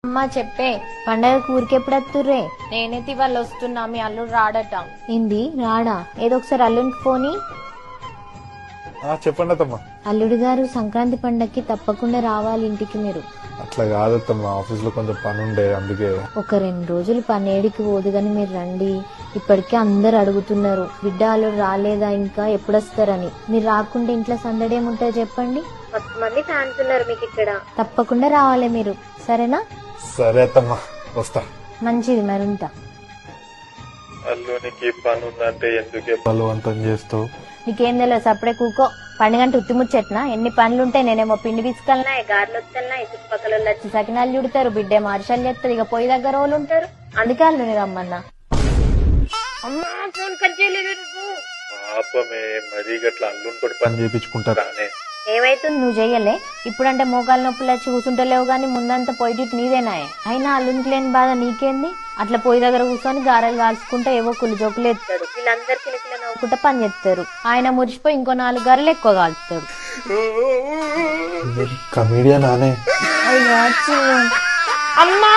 అమ్మా చెప్పే పండగ ఊరికెప్పుడు వస్తుర్రే? నేనైతే ఇవాళ వస్తున్నా, మీ అల్లుడు రాడట. ఏంది రాడా? ఏదో ఒకసారి అల్లునికి పోని. చెప్పండి అత్తమ్మా. అల్లుడు గారు సంక్రాంతి పండగకి తప్పకుండా రావాలి ఇంటికి మీరు. అట్లా కాదత్తమ్మా, ఆఫీస్ లో కొంచెం పని ఉండే అందుకే. ఒక 2 రోజులు పనేడికి పోదు గాని మీరు రండి. ఇప్పటికే అందరు అడుగుతున్నారు బిడ్డ అల్లుడు రాలేదా ఇంకా ఎప్పుడు వస్తారని. మీరు రాకుండా ఇంట్లో సందడి ఏముంటుంది చెప్పండి. 10 మంది ఫ్యాన్స్ ఉన్నారు మీకు ఇక్కడ. తప్పకుండా రావాలి మీరు, సరేనా? సరే అత్తమ్మా, వస్తా. మంచిది, మరుంటా. అల్లునికి పని ఉందంటే ఎందుకే బలవంతం చేస్తావు? నీకేం తెలియదు, అప్పుడే కూకో. పండుగంటే ఉత్తిముచ్చెట్నా? ఎన్ని పనులుంటాయి. నేనేమో పిండి తీసుకెళ్ళినా, గారెలు వస్తున్నా, చుట్టుపక్కల వచ్చి సకినాలు చుడతారు, బిడ్డే మార్షాలు చేస్తారు, ఇక పొయ్యి దగ్గర వాళ్ళు ఉంటారు. అందుకే అల్లుని రమ్మన్నా. అమ్మా ఫోన్ కట్ చేయలేదు. పాపమే మరీ గట్లా అల్లుని పని చేయించుకుంటారా? ఏమైతుంది నువ్వు చెయ్యలే? ఇప్పుడంటే మోకాలు నొప్పులు వచ్చి కూర్చుంటలేవు గానీ ముందంతా పొయ్యి నీదేనాయే. అయినా అల్లునికి లేని బాధ నీకేంది? అట్లా పొయ్యి దగ్గర కూర్చొని గారెలు కాల్చుకుంటే ఏవో కుళ్ళు జోకులు ఎత్తాడు. వీళ్ళందరికీ నవ్వుకుంటా పని చేస్తారు. ఆయన మురిసిపోయి ఇంకో 4 గారెలు ఎక్కువ కాల్చుతాడు. కమీడియన్ అనే అమ్మా